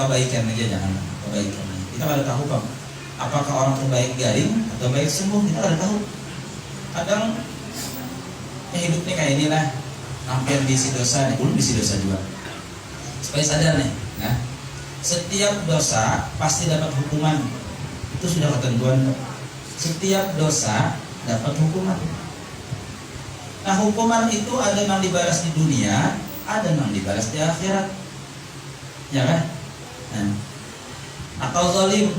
kebaikan aja, jangan kebaikan. Kita nggak tahu bang, apakah orang itu baik garing atau baik sungguh, kita nggak tahu. Kadang hidupnya kayak inilah, hampir bisi dosa nih, belum bisi dosa juga. Supaya sadar nih, nah, setiap dosa pasti dapat hukuman. Itu sudah ketentuan. Setiap dosa dapat hukuman. Nah, hukuman itu ada yang dibalas di dunia, ada yang dibalas di akhirat, ya kan? Nah, atau zalim,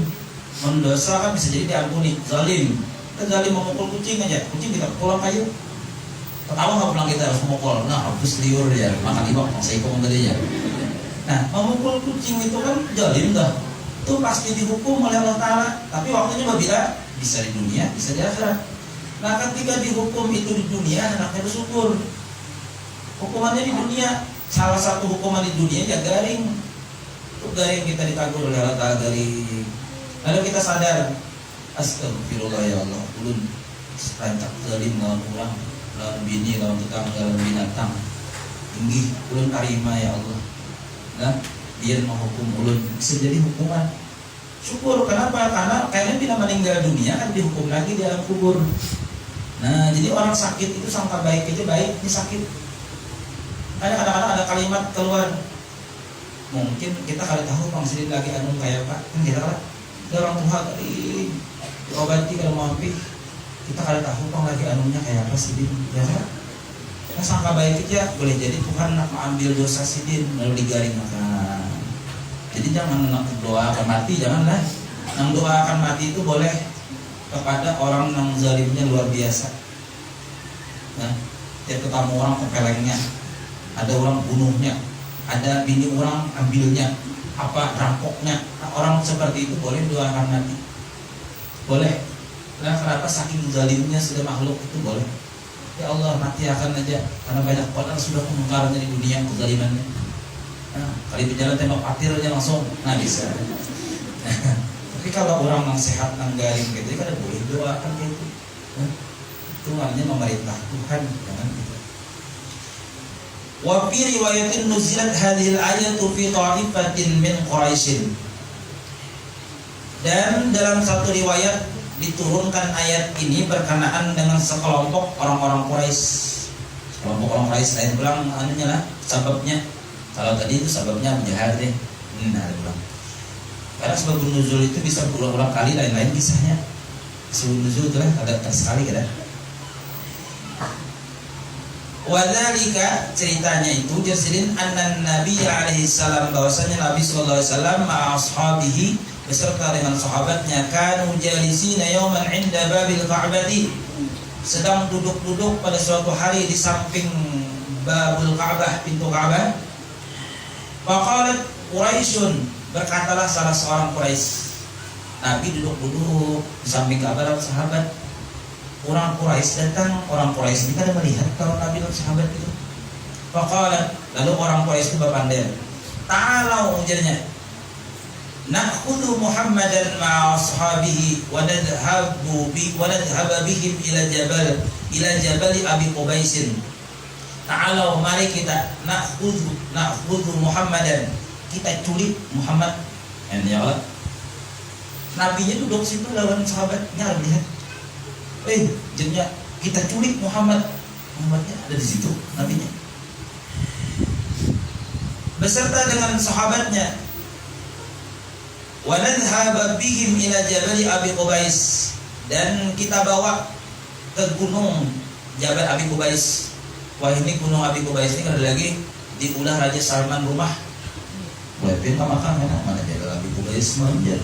mendosa kan bisa jadi diampuni. Zalim, kita zalim memukul kucing aja, kucing kita pulang kayu. Pertama nggak pulang kita harus memukul, nah habis liur dia makan ibak, saya ikut ngelinya. Nah, memukul kucing itu kan zalim dah, itu pasti dihukum oleh Allah Taala. Tapi waktunya berbeda, bisa di dunia, bisa di akhirat. Nah, ketika dihukum itu di dunia, anaknya bersyukur. Hukumannya di dunia, salah satu hukuman di dunia ya garing. Itu garing, kita ditagur oleh Allah Ta'ala garing. Lalu kita sadar, astagfirullah ya Allah, ulun rancak zalim lawan orang, lawan bini, lawan tetangga, lawan binatang. Tinggi, ulun tarima ya Allah. Nah, dia menghukum ulun, bisa jadi hukuman. Syukur, kenapa? Karena kayaknya bila meninggal dunia kan dihukum lagi di alam kubur. Nah, jadi orang sakit itu sangka baik aja baik, ini sakit. Karena kadang-kadang ada kalimat keluar, mungkin kita kali tahu Bang Sidin lagi anu kayak Pak, kan kita kan ada orang tua kali diobati kalau mau habis, kita kali tahu Bang lagi anunya kayak apa Sidin, ya kan? Kita sangka baik aja, boleh jadi Tuhan nak mengambil dosa Sidin lalu digaring makan. Jadi jangan doakan mati, janganlah. Yang doakan mati itu boleh kepada orang yang zalimnya luar biasa. Nah, dia ketemu orang kepelengnya, ada orang bunuhnya, ada bini orang ambilnya, apa rampoknya. Nah, orang seperti itu boleh doakan mati, boleh. Nah, kenapa saking zalimnya sudah makhluk itu boleh. Ya Allah, mati akan aja, karena banyak orang sudah kemungkarannya di dunia kezalimannya. Nah, kali berjalan tembak patir aja langsung, nah bisa. Tapi kalau orang yang sehat yang garing gitu, kan boleh doakan gitu. Itu namanya memerintah Tuhan, jangan gitu. Wa fi riwayatin nuzilat hadhil ayatu fi ta'ifatin min Quraisy. Dan dalam satu riwayat diturunkan ayat ini berkenaan dengan sekelompok orang-orang Quraisy. Sekelompok orang Quraisy, lain bilang anunya lah, sababnya. Kalau tadi itu sababnya Jahar deh. Nah, bilang. Karena sebab nuzul itu bisa berulang-ulang kali, lain-lain kisahnya. Sebab nuzul itu lah ada sekali kan. Wadzalika, ceritanya itu jasirin anna Nabi alaihi salam, bahwasanya Nabi sallallahu alaihi wasallam ma'a ashabihi, beserta dengan sahabatnya, kanu jalisina yawman 'inda babil Ka'bati, sedang duduk-duduk pada suatu hari di samping babul Ka'bah, pintu Ka'bah. Faqalat Quraisyun, berkatalah salah seorang Quraisy. Nabi duduk-duduk di samping Ka'bah, sahabat. Orang Quraisy datang, orang Quraisy ini kan melihat kalau Nabi dan sahabat itu. Faqalat, lalu orang Quraisy itu berpandai. Ta'alau, ujarnya. Na'khudhu Muhammadan ma'a ashabihi wa nadhhabu bihim ila jabal Abi Qubaisin. Ta'alau, mari kita na'khudhu Muhammadan, kita culik Muhammad. Ya Allah. Nabinya duduk situ lawan sahabatnya lihat. Jadinya kita culik Muhammad. Muhammadnya ada di situ, nabinya. Beserta dengan sahabatnya. Wa nadhhab bihim ila jabal Abi Qubais, dan kita bawa ke gunung Jabal Abi Qubais. Wah, ini gunung Abi Qubais ini ada lagi diulah Raja Salman rumah. Walaupun makan mana Jabal Abi Qubais manjir.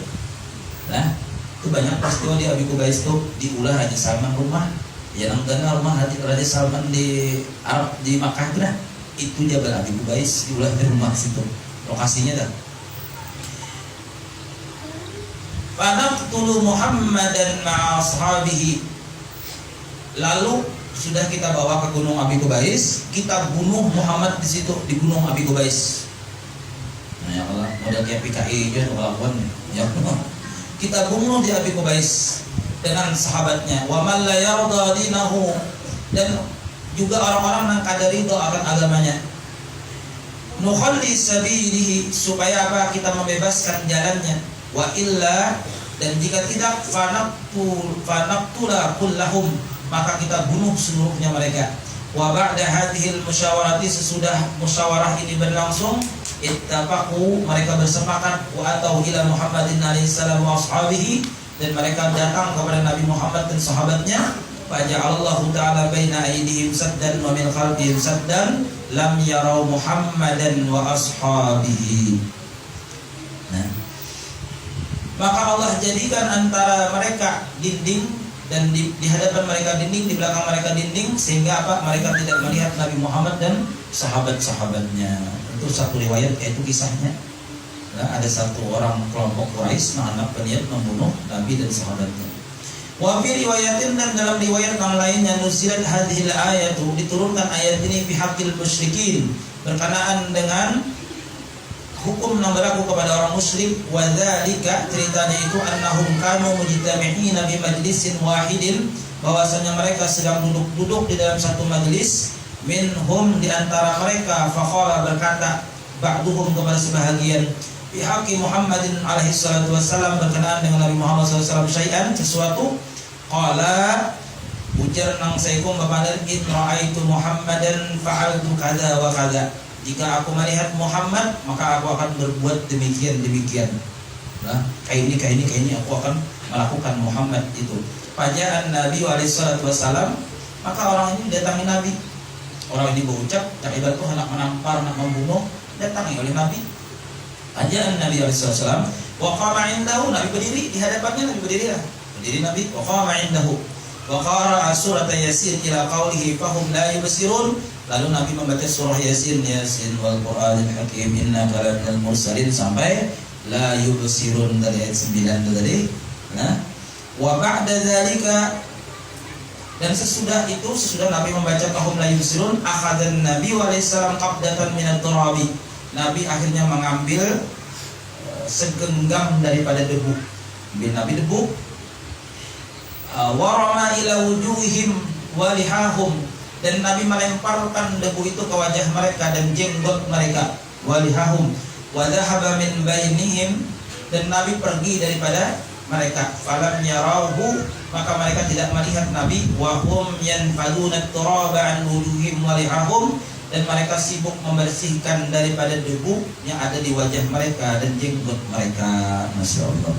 Nah, itu banyak peristiwa di Abi Qubais itu diulah Raja Salman rumah. Yang kenal rumah Raja Salman di Arab, di Makkah itu dah. Itu Jabal Abi Qubais diulah di rumah situ. Lokasinya dah. Fanaqtulu Muhammadan ma'a ashabihi. Lalu sudah kita bawa ke gunung Abi Qubais, kita bunuh Muhammad di situ, di gunung Abi Qubais. Nah, ya Allah, model kayak PKI aja ngelakuan ya. Kita bunuh di Abi Qubais dengan sahabatnya. Wa man la yarda dinahu, dan juga orang-orang yang kada ridha akan agamanya. nukhalli sabilihi, supaya apa? Kita membebaskan jalannya. Wa illa, dan jika tidak, fanaqtula kullahum, maka kita bunuh seluruhnya mereka. Wa ba'da hadhil musyawarati, sesudah musyawarah ini berlangsung, ittafaqu, mereka bersepakat, wa atau ila Muhammadin alaihi salam wa ashabihi, dan mereka datang kepada Nabi Muhammad dan sahabatnya. Faja'alallahu ta'ala baina aydihim saddan wa min khalfihim saddan lam yarau Muhammadan wa ashabihi. Nah, maka Allah jadikan antara mereka dinding, dan di hadapan mereka dinding, di belakang mereka dinding, sehingga apa? Mereka tidak melihat Nabi Muhammad dan sahabat-sahabatnya. Itu satu riwayat, yaitu kisahnya. Nah, ada satu orang kelompok Quraisy menganggap berniat membunuh Nabi dan sahabatnya. Wa fi riwayatin, dan dalam riwayat yang lainnya, nuzilat hadhil ayatu, diturunkan ayat ini fi haqqil musyrikin, berkenaan dengan hukum yang berlaku kepada orang musyrik. Wa dzalika, ceritanya itu, annahum kanu mujtami'ina bi majlisin wahidin, bahwasanya mereka sedang duduk-duduk di dalam satu majlis. Minhum, di antara mereka, faqala, berkata, ba'duhum, kepada sebahagian, fi haqqi Muhammadin alaihi salatu wassalam, berkenaan dengan Nabi Muhammad sallallahu alaihi wasallam, syai'an, sesuatu. Qala, ujar nang saikum bapadan, in ra'aitu Muhammadan fa'altu kadza wa kadza, jika aku melihat Muhammad maka aku akan berbuat demikian. Nah, kayak ini aku akan melakukan Muhammad itu. Pajaan Nabi alaihi salatu wassalam, maka orang ini datangi Nabi. Orang ini berucap, tak ibarat tuh hendak menampar, hendak membunuh, datangi oleh Nabi. Pajaan Nabi alaihi salatu wassalam, wa qama indahu, Nabi berdiri di hadapannya, Nabi berdiri Nabi, wa qama indahu wa qara'a surat Yasin ila qawlihi fahum la yubsirun. Lalu Nabi membaca surah Yasin wal Qur'anil Hakim innaka laminal mursalin, sampai la yubsirun dari ayat 9 tadi. Nah, wa ba'da dzalika, dan sesudah itu, sesudah Nabi membaca fahum la yubsirun, akhadhan Nabi alaihi salam qabdatan minat turabi, Nabi akhirnya mengambil segenggam daripada debu. Ambil Nabi debu, warama ila wujuhihim walihahum, dan Nabi melemparkan debu itu ke wajah mereka dan jenggot mereka. Walihahum wa dhahaba min bainihim, dan Nabi pergi daripada mereka. Falam yarauhu, maka mereka tidak melihat Nabi. Wa hum yanfaduna turaba an wujuhihim walihahum, dan mereka sibuk membersihkan daripada debu yang ada di wajah mereka dan jenggot mereka. Masya Allah.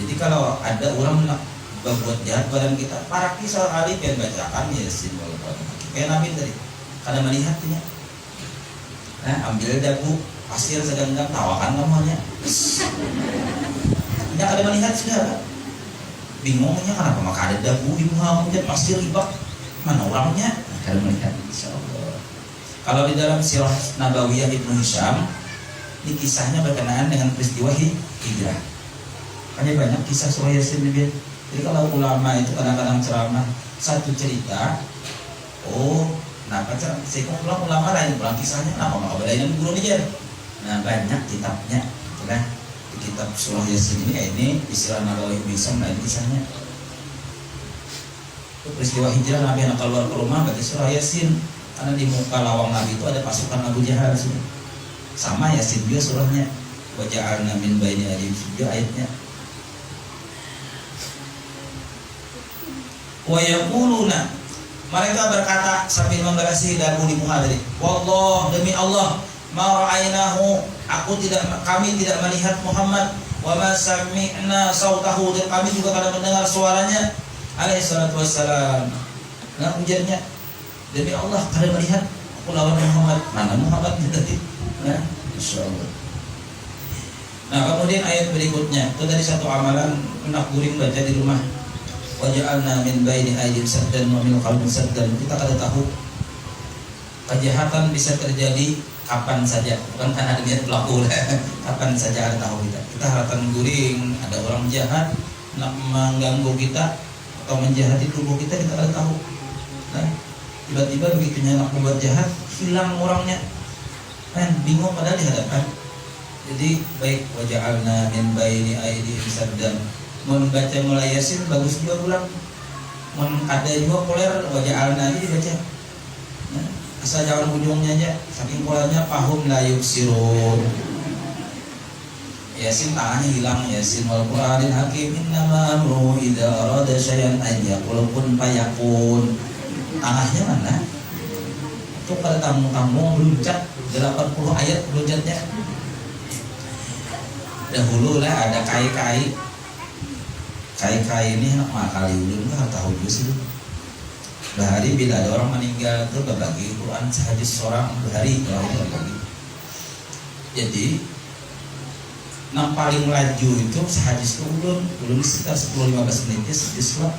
Jadi kalau ada orang nak berbuat jahat badan kita, para kisah alif yang bacakan Yasin wal Qur'an, kayak Nabi tadi, kada melihatnya. Nah, ambil debu, pasir segenggam, tawakan namanya. Tidak ada melihat sudah. Bingungnya kenapa maka ada debu di muka, pasir ibak, mana orangnya? Kada melihat. Insyaallah. Kalau di dalam sirah Nabawiyah Ibnu Hisham, ini kisahnya berkenaan dengan peristiwa hijrah. Hanya banyak kisah surah Yasin ini. Jadi kalau ulama itu kadang-kadang ceramah satu cerita, kenapa ceramah? Saya pulang ulama lain pulang kisahnya, kenapa nggak belain guru aja? Nah, banyak kitabnya, kan? Di kitab surah Yasin ini istilah Nabawi bisa lain kisahnya. Itu peristiwa hijrah Nabi yang keluar ke rumah baca surah Yasin, karena di muka lawang Nabi itu ada pasukan Abu Jahal. Sama Yasin juga surahnya. Wa ja'alna min baini aydihim juga ayatnya. Wa yaquluna, mereka berkata sambil memberasi dagu di muka tadi, wallah, demi Allah, ma ra'ainahu, kami tidak melihat Muhammad, wa ma sami'na sautahu, dan kami juga kada mendengar suaranya alaihi salatu wassalam. Nah, ujarnya, demi Allah kada melihat aku lawan Muhammad. Mana Muhammad tadi? Nah, insyaallah. Nah, kemudian ayat berikutnya, itu dari satu amalan hendak guring baca di rumah. Waja'alna min baini aydihim saddan wa min khalfihim saddan. Kita kada tahu kejahatan bisa terjadi kapan saja, bukan karena ada niat pelaku. Kapan saja ada tahu kita. Kita harapkan guring, ada orang jahat nak mengganggu kita atau menjahati tubuh kita, kita kada tahu. Nah, tiba-tiba begitu nak membuat jahat, hilang orangnya. Kan bingung padahal di hadapan. Jadi baik, waja'alna min baini aydihim saddan. Membaca mulai Yasin bagus juga pulang. Ada juga poler waja'alna aja dibaca. Nah, asal jangan ujungnya aja, saking polanya pahum la yubsirun. Yasin tangannya hilang, Yasin wal Qur'anil hakim innama amruhu idza arada syai'an an yaqula kun fayakun. Tangannya mana? Itu pada tamu-tamu meluncat 80 ayat meluncatnya. Dahulu lah ada kai-kai ini mah kali ulun enggak tahu juga sih. Bahari bila ada orang meninggal tuh berbagi Quran hadis seorang bahari kalau itu berbagi. Jadi yang paling laju itu sehadis itu ulun sekitar 10-15 menit sedis lah.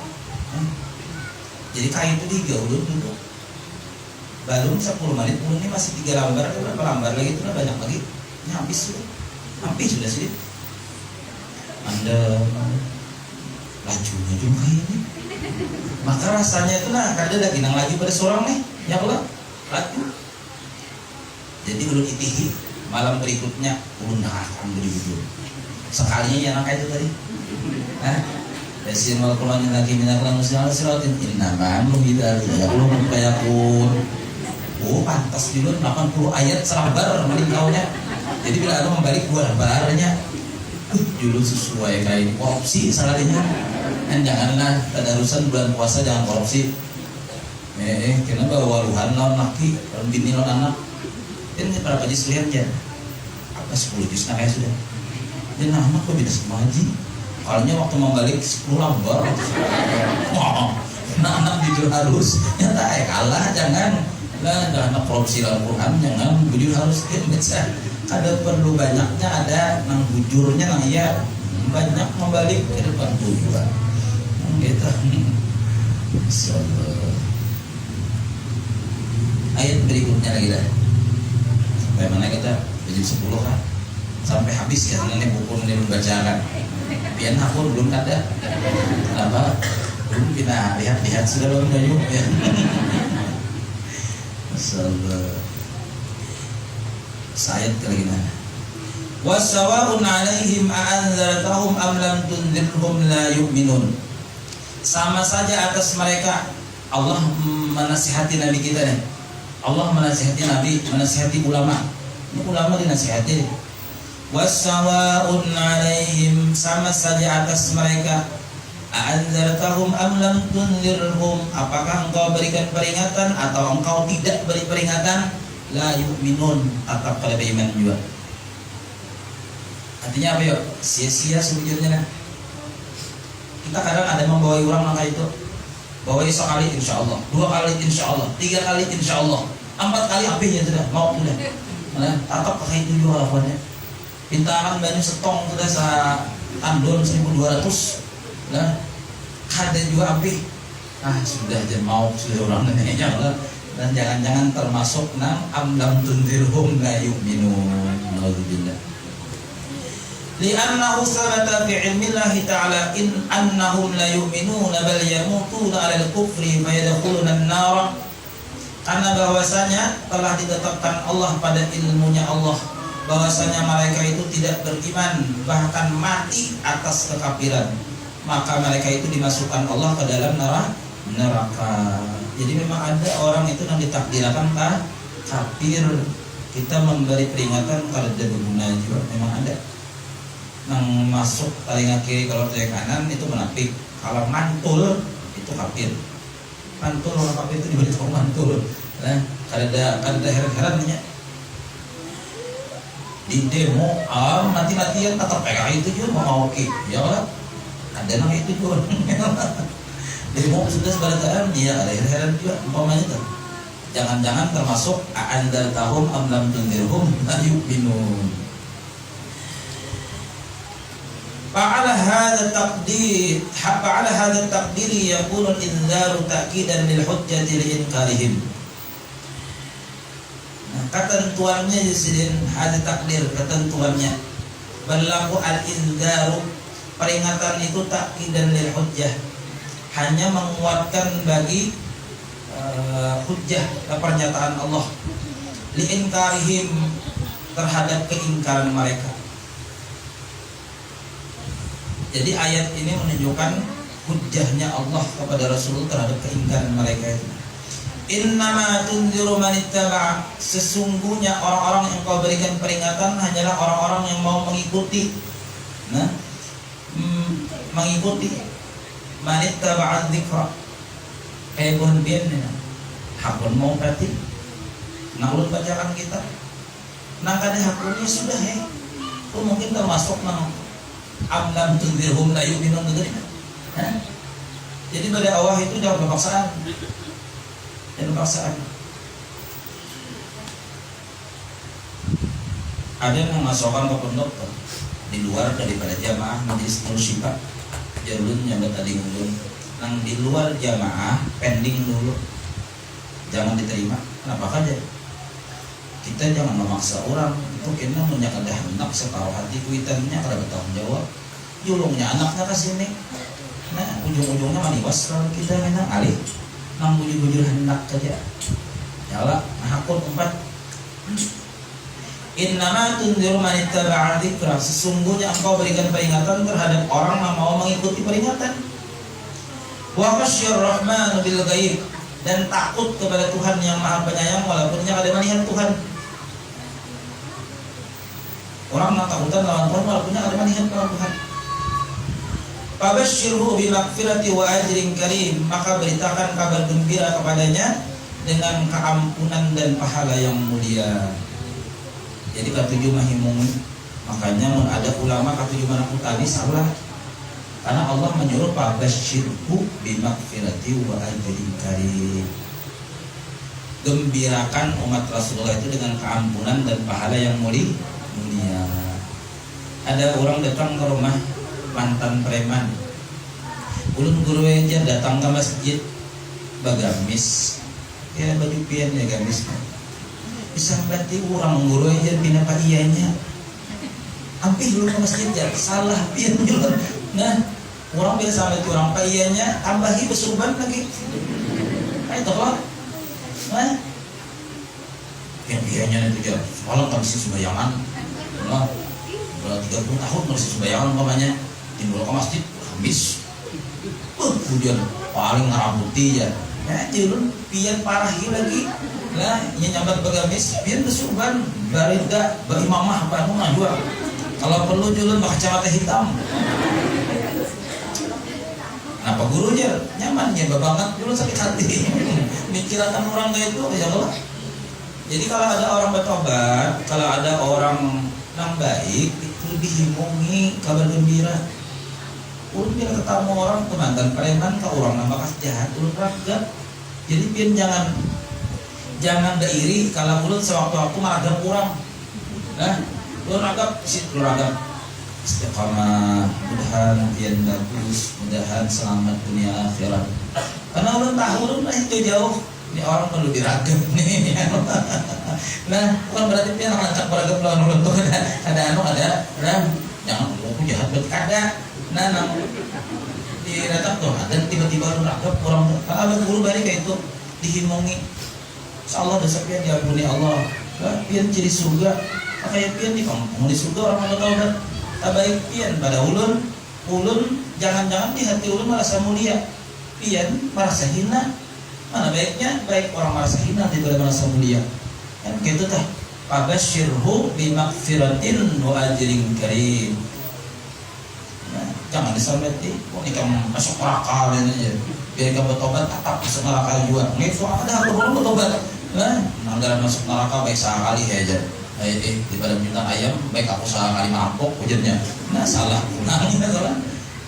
Jadi kain itu 3 ulun dulu. Baru 10 menit ulun ini masih 3 lembar, berapa lembar lagi itu lah banyak lagi. Ini habis sudah sih. Anda lajunya juga ini. Maka rasanya itu nah kada lagi nang lagi pada seorang nih, ya Allah laju. Jadi ulun itihi malam berikutnya ulun akan beri sekalinya yang angka itu tadi. Yasin wal Qur'anil hakim innaka lamusnal siratin innaman lumidal ya ulun fayakun. Oh pantas dulu 80 ayat selembar meninggalnya. Jadi bila ada membalik 2 lembarnya dulu sesuai kayak korupsi salahnya. Dan janganlah tadarusan bulan puasa jangan korupsi. Kenapa waluhan lawan laki, bini lawan anak. Ini berapa juz lihat ya? Apa 10 juz nah kayak sudah. Dan anak kok beda sama haji. Kalanya waktu membalik 10 lembar. Wah, anak jujur harus. Nyata kalah jangan. Lah anak korupsi lawan Quran jangan jujur harus baca. Ada perlu banyaknya ada nang bujurnya nang iya banyak membalik ke depan tujuan. Gitu. Ayat berikutnya lagi lah. Sampai mana kita? Jam 10 kan? Sampai habis ya ini buku ini membacakan. Pian aku belum ada. Kenapa? Belum kita lihat sudah belum kayu ya. Masalah. Sayat lagi mana? Wasawa'un 'alaihim a'anzartahum am lam tunzirhum la yu'minun. Sama saja atas mereka. Allah menasihati Nabi kita nih. Allah menasihati Nabi, menasihati ulama. Ini ulama dinasihati. Wasawa'un 'alaihim, sama saja atas mereka. A'anzartahum am lam tunzirhum, apakah engkau berikan peringatan atau engkau tidak beri peringatan? La yu'minun, tetap pada beriman juga. Artinya apa yuk? Sia-sia sebujurnya. Kita kadang ada membawai orang langkah itu. Bawai sekali insya Allah, 2 kali insya Allah, 3 kali insya Allah, 4 kali apinya sudah, mau sudah. Tetap pakai itu juga lakuannya. Pintaran banyak setong sudah tandon 1.200. Nah, ada juga api. Sudah aja mau sudah orang nanya Allah. Dan jangan-jangan termasuk nang amlam tundirhum la yu'minun. Nauzubillah. Li'annahu sabata fi ilmillahi ta'ala in annahum la yu'minuna bal yamutuna 'alal kufri fayadkhuluna an-nar. Karena bahwasanya telah ditetapkan Allah pada ilmunya Allah bahwasanya mereka itu tidak beriman bahkan mati atas kekafiran, maka mereka itu dimasukkan Allah ke dalam neraka. Jadi memang ada orang itu yang ditakdirkan kafir. Kita memberi peringatan kalau tidak berguna juga memang ada. Yang masuk telinga kiri kalau telinga kanan itu munafik. Kalau mantul itu kafir. Mantul orang kafir itu diberi tahu mantul. Nah, ada heran-herannya. Di demo mati-matian tetap PKI itu juga mau oke. Ya Allah. Ada yang itu juga. Demo sudah sebalataan dia ada heran juga umpamanya tuh. Jangan-jangan termasuk a'anzartahum am lam tunzirhum la yu'minun. Fa'ala hadha taqdiri yakunu al-inzaru ta'kidan lil hujjati li inkarihim. Nah, ketentuannya disini ada takdir ketentuannya. Berlaku al-inzaru, peringatan itu ta'kidan lil hujjah, hanya menguatkan bagi hujjah pernyataan Allah liinkarihim, terhadap keingkaran mereka. Jadi ayat ini menunjukkan hujjahnya Allah kepada Rasul terhadap keingkaran mereka itu. Innama tunziru man ittaba', sesungguhnya orang-orang yang kau berikan peringatan hanyalah orang-orang yang mau mengikuti. Nah, mengikuti man ittaba'a dzikra. Kayak pun bian hakun mau berarti nah ulut bacakan kita. Nah kada hakunnya sudah itu mungkin termasuk nang amlam tunzirhum la yu'minun gitu. Jadi pada awal itu jangan berpaksaan. Dan paksaan. Ada yang memasukkan ke pondok di luar daripada jamaah majelis mursyibah jalun yang tadi ngulun nang di luar jamaah pending dulu, jangan diterima. Kenapa aja kita jangan memaksa orang itu kena menyakadah hendak separuh hati kuitannya kada bertanggung jawab julungnya anaknya ke sini. Nah ujung-ujungnya maniwas kalau kita memang alih nang bujur-bujur hendak saja. Nyala hakun 4. Innama tunziru man ittaba'a dzikra, sesungguhnya engkau berikan peringatan terhadap orang yang mau mengikuti peringatan. Wa khasyir rahman bil ghaib, dan takut kepada Tuhan yang Maha Penyayang walaupun ada melihat Tuhan. Orang yang takutan lawan Tuhan walaupun ada melihat Tuhan. Fabasyirhu bimaghfirati wa ajrin karim, maka beritakan kabar gembira kepadanya dengan keampunan dan pahala yang mulia. Jadi katujuh mahimungi, makanya ada ulama katujuh mana tadi salah, karena Allah menyuruh fabasyirhu bimaghfirati wa ajrin karim, gembirakan umat Rasulullah itu dengan keampunan dan pahala yang mulia. Ada orang datang ke rumah mantan preman, ulun guru aja datang ke masjid bagamis ya baju pian ya gamis bisa berarti orang guru aja bina pak iyanya hampir lu ke masjid ya salah pian juga. Nah orang biasa itu orang pak iyanya tambahi besurban lagi itu kok nah pian-piannya itu ya semalam kan masih sembayangan nah 30 tahun masih sembayangan umpamanya timbul ke masjid habis kemudian paling ngarabuti ya julun pian parahi lagi lah nyambat bagamis pian besurban barida berimamah bangun najwa kalau perlu julun pakai kacamata hitam. Kenapa gurunya nyaman ya banget julun sakit hati mikirkan orang kayak itu ya Allah. Jadi kalau ada orang bertobat, kalau ada orang yang baik itu dihimungi kabar gembira. Ulun bila ketemu orang teman preman ke orang nama kas jahat ulun raga. Jadi pian jangan iri kalau ulun sewaktu-waktu maragam kurang. Nah, ulun ragam istiqamah, mudahan pian bagus, mudahan selamat dunia akhirat. Karena ulun tahu ulun itu jauh. Ini orang perlu diragam nih. Nah, bukan berarti pian rancak beragam lawan ulun tuh ada jangan aku jahat bet kada. Nah, di datang tuh dan tiba-tiba lu ragap orang abang guru balik kayak itu dihimongi. Insyaallah dosa pian diampuni Allah. Pian jadi surga. Kayak pian di kampung di surga orang tahu kan. Tabaik pian pada ulun jangan-jangan di hati ulun merasa mulia. Pian merasa hina. Mana baiknya baik orang merasa hina daripada merasa mulia. Kan gitu tah. Fabasyirhu bimaghfiratin wa ajrin karim. Jangan disamati, ini kamu masuk neraka aja. Biar kamu bertobat tetap masuk neraka juga. Nggak ada orang bertobat. Nah, anggaran masuk neraka baik sekali aja. Daripada minta ayam, baik aku sekali mabok ujarnya. Nah, salah. Nah, ini salah.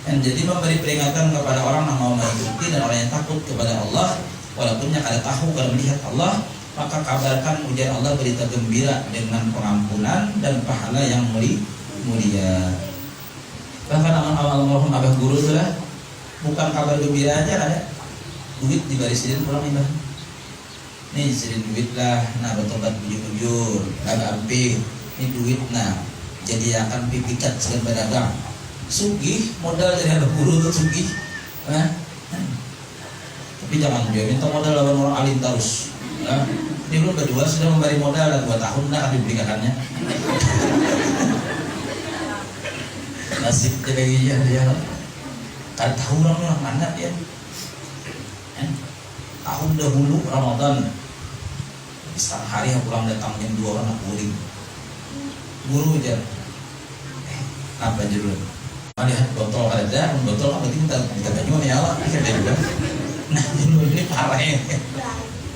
Dan jadi memberi peringatan kepada orang yang mau mengikuti dan orang yang takut kepada Allah, walaupun yang kada tahu kalau melihat Allah, maka kabarkan ujar Allah berita gembira dengan pengampunan dan pahala yang mulia. Bahkan almarhum abah guru itu lah bukan kabar gembira aja ada duit di barisin pulang nih bang nih sedih duit lah nah bertobat bujur-bujur agak ampih ini duit nah jadi akan pipikat segan pedagang sugih modal dari abah guru itu sugih nah. Tapi jangan dia minta modal lawan orang alim terus nah. Ini belum berdua sudah memberi modal 2 tahun nah diberikannya nasib dia kan tahu orang mana dia tahun dahulu Ramadan setengah hari pulang datang jam 2 anak guring guru aja apa judul melihat botol ada botol apa kita baju ya Allah akhirnya juga nah ini parah ya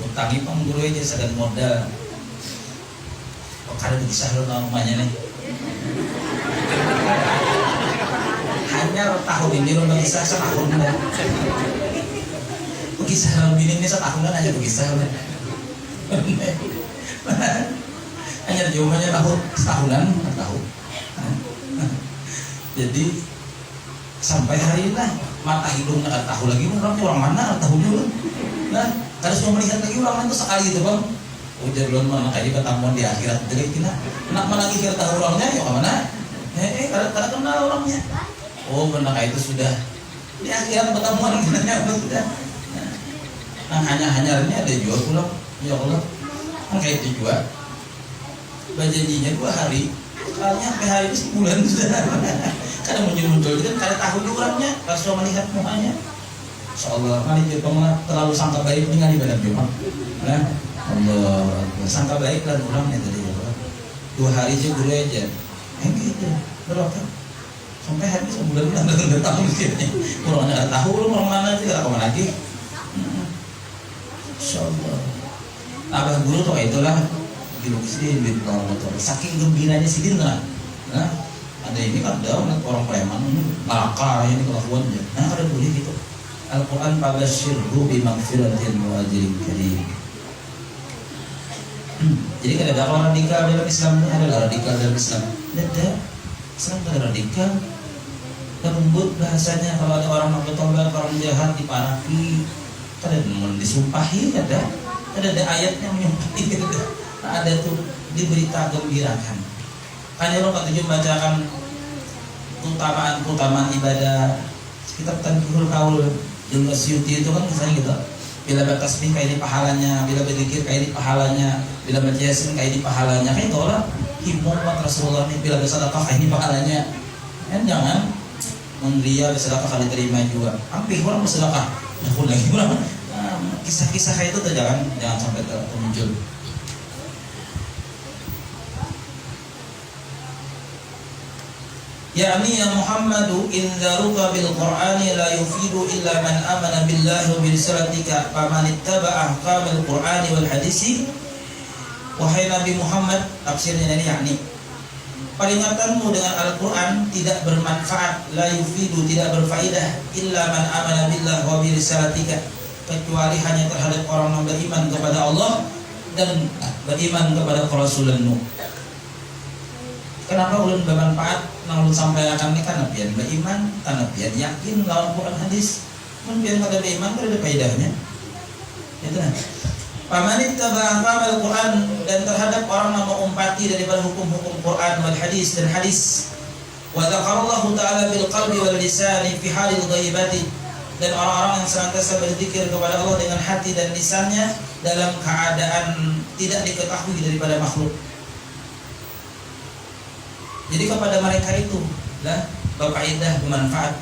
utangi pang guru aja sedang modal kok kada bisa lo namanya nih hanya tahun ini lo bisa setahun lah kisah bini ini setahunan aja kisah hanya jawabannya setahunan tahun jadi sampai hari ini lah mata hidung nggak tahu lagi orang mana tahu dulu nah harus mau melihat lagi orang itu sekali itu bang ujar belum mana kayak ketemuan di akhirat jadi kita nak mana lagi kita tahu orangnya ya kemana kada kenal orangnya oh benar kayak itu sudah di akhirat pertemuan kita sudah nah hanya ini ada jual pulang ya Allah kan kayak itu juga janjinya 2 hari kalinya sampai hari ini sebulan sudah kadang muncul gitu kada tahu juga orangnya kalau melihat mukanya insyaallah kali juga terlalu sangka baik dengan ibadah Jumat nah Allah sangka baik lah orangnya tadi ya 2 hari aja guru aja gitu berapa sampai hari ini sebulan udah tahu gitu orangnya kada tahu orang mana sih kada kemana lagi insyaallah abah guru tuh itulah dilukis di motor saking gembiranya si Dinda nah ada ini kan ada orang preman nakal ini kelakuan aja nah ada boleh gitu Al-Quran fabasyirhu bimaghfiratin wa ajrin karim jadi kada ada orang radikal dalam Islam ada radikal dalam Islam ada Islam ada radikal lembut bahasanya kalau ada orang bertobat orang jahat diparaki kada disumpahi ada ayatnya menyumpahi ada tuh diberita gembirakan kan orang ketujuh bacakan keutamaan ibadah kitab Tanbihul Qaul dengan Suyuti itu kan misalnya gitu bila bertasbih kayak ini pahalanya bila berzikir kayak ini pahalanya bila baca Yasin kayak ini pahalanya kayak itu orang himmat Rasulullah ini bila bersedekah kayak ini pahalanya kan jangan memberi bersedekah kali terima juga hampir orang bersedekah aku lagi orang kisah-kisah kayak itu tuh jangan sampai muncul yakni ya Muhammadu inzaruka bil Qur'ani la yufidu illa man amana billahi wa bi risalatika faman ittaba'a ahkamil Qur'ani wal hadisi wahai Nabi Muhammad tafsirnya ini yakni peringatanmu dengan Al-Qur'an tidak bermanfaat la yufidu tidak berfaedah illa man amana billahi wa bi risalatika kecuali hanya terhadap orang yang beriman kepada Allah dan beriman kepada Rasulullah. Kenapa ulun bermanfaat? Nang ulun sampaikan ini karena biar beriman, karena biar yakin lawan Quran hadis. Mun biar kada beriman kada ada faedahnya. Itu nah. Faman ittaba'a ahkamal Quran dan terhadap orang yang mengumpati daripada hukum-hukum Quran wal hadis dan hadis. Wa dzakarallahu ta'ala bil qalbi wal lisani fi halil ghaibati dan orang-orang yang senantiasa berzikir kepada Allah dengan hati dan lisannya dalam keadaan tidak diketahui daripada makhluk. Jadi kepada mereka itu lah berfaedah bermanfaat.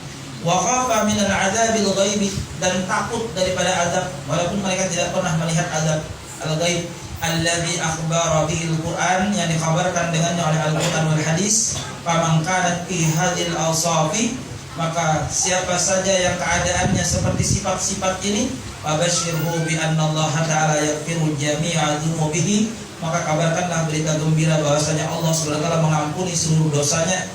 Wa khafa min al-'adzabil ghaibi dan takut daripada azab walaupun mereka tidak pernah melihat azab al-ghaib alladzi akhbara bihi al-Qur'an yang dikabarkan dengannya oleh Al-Qur'an wal hadis. Faman kanat fi hadhil awsafi maka siapa saja yang keadaannya seperti sifat-sifat ini fabasyirhu bi anna Allah ta'ala yaghfiru jami'a dzunubihi maka kabarkanlah berita gembira bahwasanya Allah Subhanahu wa taala mengampuni seluruh dosanya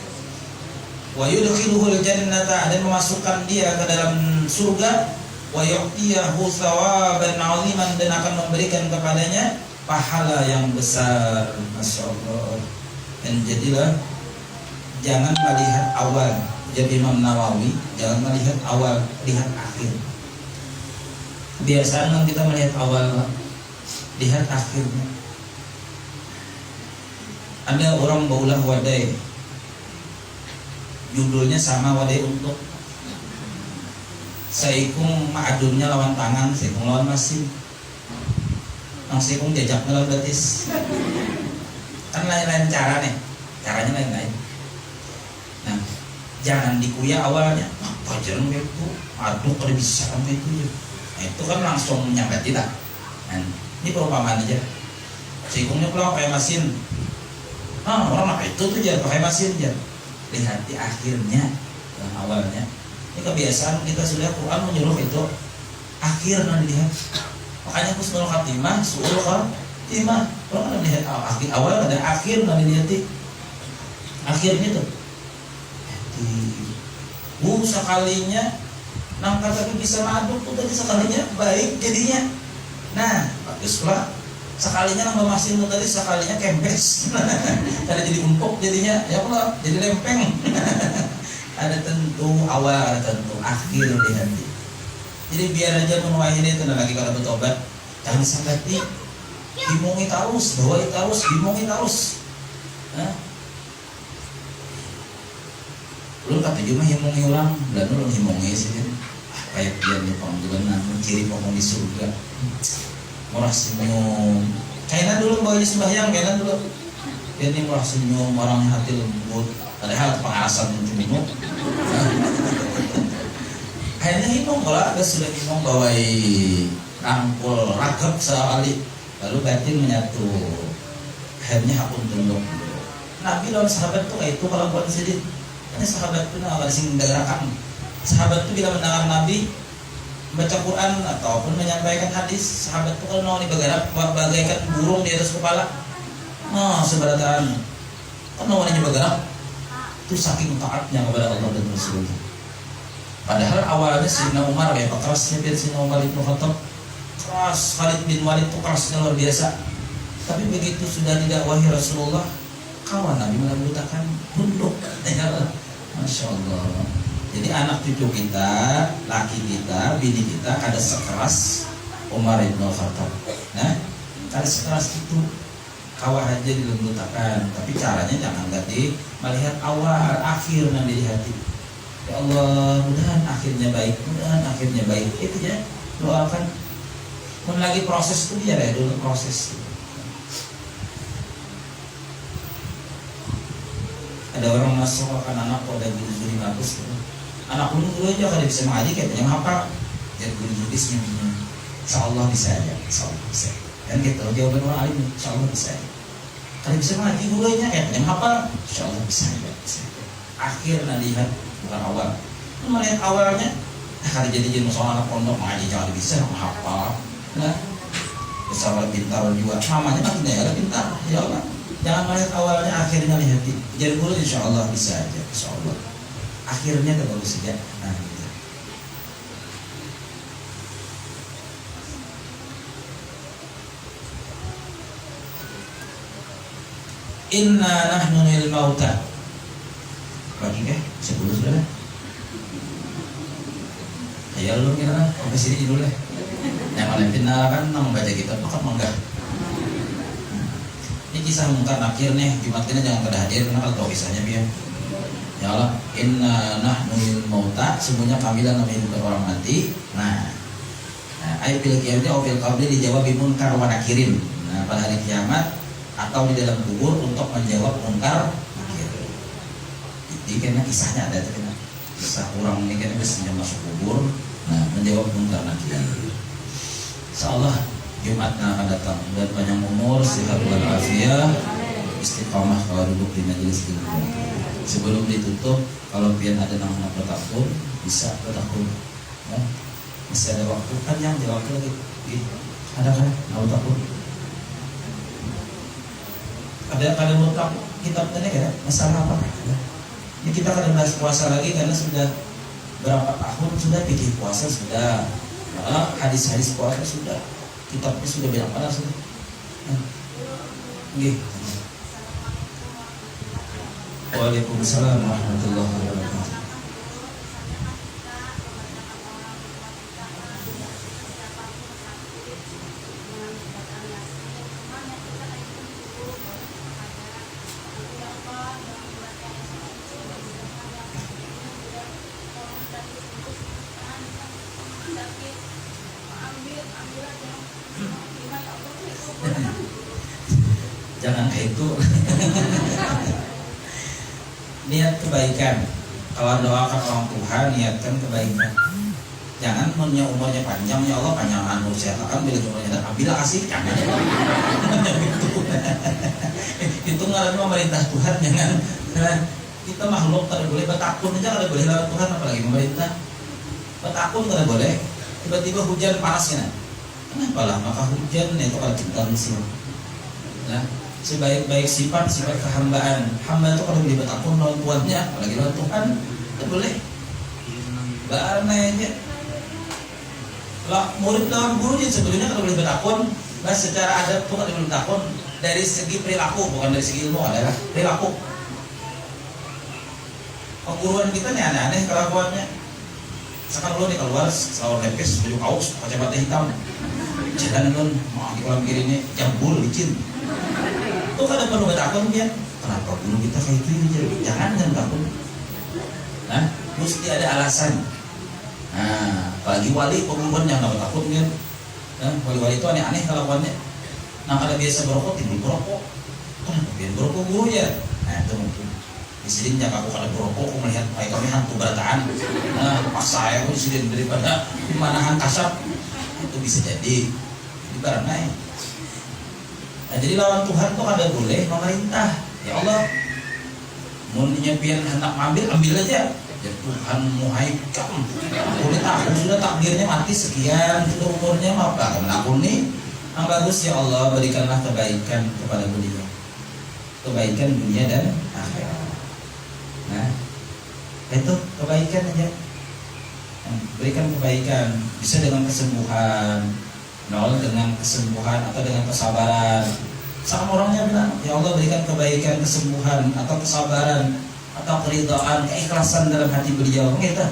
wa yudkhiluhul jannata dan memasukkan dia ke dalam surga wa yu'tiyahu thawaban 'aziman dan akan memberikan kepadanya pahala yang besar. Masyaallah. Dan jadilah jangan melihat awal. Jadi Imam Nawawi jangan melihat awal, lihat akhir. Biasanya kita melihat awal, lihat akhirnya. Ada orang baulah wadai, judulnya sama wadai untuk saikung ma'adunnya lawan tangan, saikung lawan mesin, yang saikung diajak lawan betis. Kan lain-lain cara nih, caranya lain-lain. Nah, jangan dikuya awalnya, apa jalan itu, aduh kalau bisa sampai itu ya. Nah, itu kan langsung nyampe tidak. Nah, ini perumpamaan aja. Cikungnya pulang pakai mesin. Orang apa itu tuh jangan pakai mesin aja. Lihat di akhirnya, yang awalnya. Ini kebiasaan kita sudah Quran menyuruh itu akhir nanti dilihat. Makanya husnul khatimah, suul khatimah. Kalau kan lihat akhir awal ada akhir nanti dilihat akhirnya tuh. Sekalinya nangka tapi bisa maduk tuh tadi sekalinya baik jadinya. Nah, bagus pula. Sekalinya nambah masin tuh tadi sekalinya kempes. Karena jadi empuk jadinya, ya Allah, jadi lempeng. Ada tentu awal, ada tentu akhir di hati. Jadi biar aja menuahin itu lagi kalau bertobat. Jangan sampai dimungi terus, doai terus, dimungi terus. Lu kata cuma himungi ulang, dan lu himungi sih kan. Kayak dia di panggilan menciri ngomong di surga. Murah senyum. Kayaknya dulu bawa sembahyang, kayaknya dulu. Ini murah senyum, orangnya hati lembut. Padahal pengalasan mencuminu. Akhirnya himung kalau ada sudah himung bawai rangkul ragap sekali. Lalu batin menyatu. Akhirnya hakun tunduk. Nabi lawan sahabat tuh kayak itu kalau buat sedih. Ini sahabat itu ada sing dagerakan. Sahabat itu bila mendengar Nabi baca Quran ataupun menyampaikan hadis, sahabat itu kalau di bergerak bagaikan burung di atas kepala. Seberatan. Kan namanya bergerak. Itu saking taatnya kepada Allah dan Rasul. Padahal awalnya Sayyidina Umar kayak kerasnya Sayyidina Umar bin Khattab keras, Khalid bin Walid itu kerasnya luar biasa. Tapi begitu sudah didakwahi Rasulullah, kawan Nabi menambutakan tunduk. Masya Allah. Jadi anak cucu kita, laki kita, bini kita kada sekeras Umar bin Khattab. Nah, kada sekeras itu kawah aja dilembutakan. Tapi caranya jangan ganti melihat awal akhir nanti di hati. Ya Allah, mudahan akhirnya baik, mudahan akhirnya baik. Itu ya, doakan. Mun lagi proses itu dia ya dulu proses. Ada orang masuk akan anak pada guru-guru bagus gitu. Anak dulu aja kalau bisa mengaji kayak yang apa? Jadi guru-guru bisnisnya. Insyaallah bisa aja, insyaallah bisa. Dan gitu jawaban orang alim, insyaallah bisa aja. Kalau bisa mengaji guru aja kayak yang apa? Insyaallah bisa aja, bisa aja. Akhir nanti lihat bukan awal. Melihat awalnya, kalau jadi soal anak pondok mengaji jangan bisa menghafal. Nah, bersama pintar juga. Mamanya makin ya pintar, ya Allah. Jangan melihat awalnya, akhirnya lihat. Jadi guru insya Allah bisa aja, insya Allah. Akhirnya kan bagus saja. Nah, gitu. Inna nahnu nil mauta. Bagi kan? 10 sudah lah. Ya lu kira lah, sampai sini dulu lah. Yang paling final kan membaca kitab, maka enggak. Ini kisah Munkar Nakir nih, Jumat ini jangan pada hadir karena kalau tahu kisahnya biar. Ya Allah, inna nahnu lil mauta, semuanya kami dalam menghidupkan orang mati. Nah, ayat fil qiyamah atau fil qabri dijawab bi munkar wa nakirin. Nah, pada hari kiamat atau di dalam kubur untuk menjawab munkar nakir. Jadi karena kisahnya ada itu kan. Kisah orang ini kan biasanya masuk kubur, nah menjawab munkar nakir. Insyaallah Jumat yang akan datang dan panjang umur, sehat walafiat, istiqamah kalau duduk di majelis ilmu. Sebelum ditutup, kalau pian ada nama bertakun, bisa bertakun. Ya. Masih ada waktu panjang, di waktu lagi. Ada kan? Mau takun? Ada mutlak kitab tadi kan? Masalah apa? Ini kita akan bahas puasa lagi karena sudah berapa tahun sudah bikin puasa sudah, hadis-hadis puasa sudah. Kitabnya sudah banyak mana sudah. Nggih. Waalaikumsalam warahmatullahi wabarakatuh. Jangan kayak itu. Niat kebaikan. Kalau doakan orang tua, niatkan kebaikan. Jangan punya umurnya panjang, ya Allah panjangan umur saya akan bila umurnya ambillah kasih, jangan. Itu ngaran pemerintah Tuhan, jangan. Kita makhluk tidak boleh bertakun aja, tidak boleh lawan Tuhan, apalagi pemerintah. Bertakun tidak boleh. Tiba-tiba hujan panasnya, kenapa lah? Maka hujan itu kalau kita musim. Nah, sebaik-baik sifat kehambaan, hamba itu kalau boleh bertakun lawan Tuhannya, apalagi lawan Tuhan, tidak boleh. Barna aja. Lah murid lawan gurunya sebetulnya kalau boleh bertakun, nah secara adat tuh kalau boleh bertakun dari segi perilaku, bukan dari segi ilmu, adalah perilaku. Keguruan kita nih aneh-aneh kelakuannya. Sekarang lo nih keluar selalu lepes, baju kaos, kacamata hitam, jalan kan, mau di kolam kiri ini jambul licin. Tuh kadang perlu bertakun dia. Kenapa guru kita kayak gitu? Jangan takut. Nah, mesti ada alasan. Nah, apalagi wali pengumuman yang nggak takut kan? Nah, wali-wali itu aneh-aneh kelakuannya. Nah, kalau biasa berokok timbul berokok. Kenapa biar berokok guru ya? Nah, itu mungkin. Disini jangan aku kada berokok, aku melihat kami hantu berataan. Nah, pas saya aku disini daripada pemanahan kasar itu bisa jadi dibaranai. Nah, jadi lawan Tuhan tuh kada boleh pemerintah. Ya Allah, mau nyampian hendak ambil aja. Ya Tuhan muhaikam, boleh tahu sudah takdirnya mati sekian, itu umurnya apa? Karena aku nih, yang bagus ya Allah berikanlah kebaikan kepada beliau, kebaikan dunia dan akhirat. Nah, itu kebaikan aja, berikan kebaikan, bisa dengan kesembuhan, dengan kesembuhan atau dengan kesabaran. Sama orangnya bilang, ya Allah berikan kebaikan, kesembuhan atau kesabaran atau keridhaan, keikhlasan dalam hati beliau, gitu.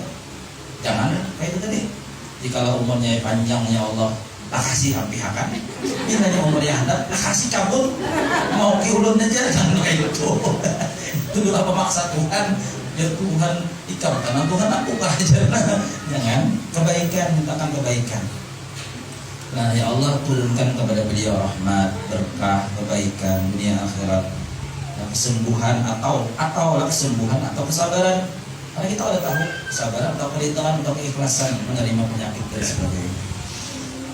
Jangan kayak itu tadi. Jikalau umurnya panjang ya Allah, lah kasih hampihakan. Ini hanya umurnya handap, lah kasih cabut. Mau kiulun aja, jangan kayak gitu. Itu adalah pemaksa Tuhan. Ya Tuhan ikam, karena Tuhan aku aja. Jangan kebaikan, mintakan kebaikan. Nah ya Allah turunkan kepada beliau rahmat, berkah, kebaikan dunia akhirat. Kesembuhan atau kesembuhan atau kesabaran, karena kita udah tahu kesabaran atau kelintahan atau keikhlasan menerima penyakit dan sebagainya.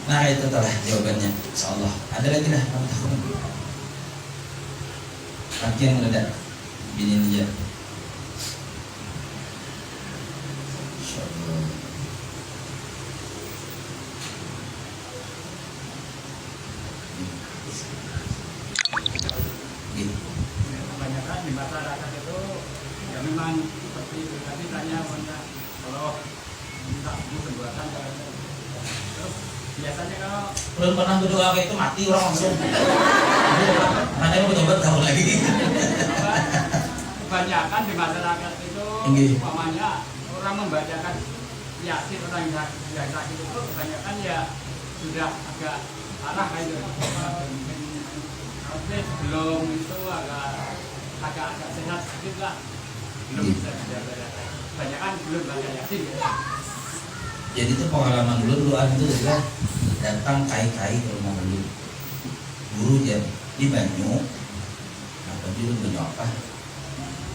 Nah itu telah jawabannya, insyaallah. Ada lagi dah kamu tahu kaki yang meledak bini aja, insyaallah. Kebanyakan di masyarakat itu ya memang seperti tadi tanya kalau minta sembuhatan terus biasanya kalau belum pernah berdoa kayak itu mati orang langsung. Makanya aku coba tahu lagi. Kebanyakan di masyarakat itu umpamanya orang membacakan yasin orang yang sakit itu kebanyakan ya sudah agak arah kayak gitu. Tapi belum itu agak sehat sedikit lah, belum bisa dijaga. Banyak kan belum baca yasin ya. Jadi itu pengalaman dulu itu adalah datang kai-kai ke rumah guru ya di Banyu. Apa dulu Banyu apa?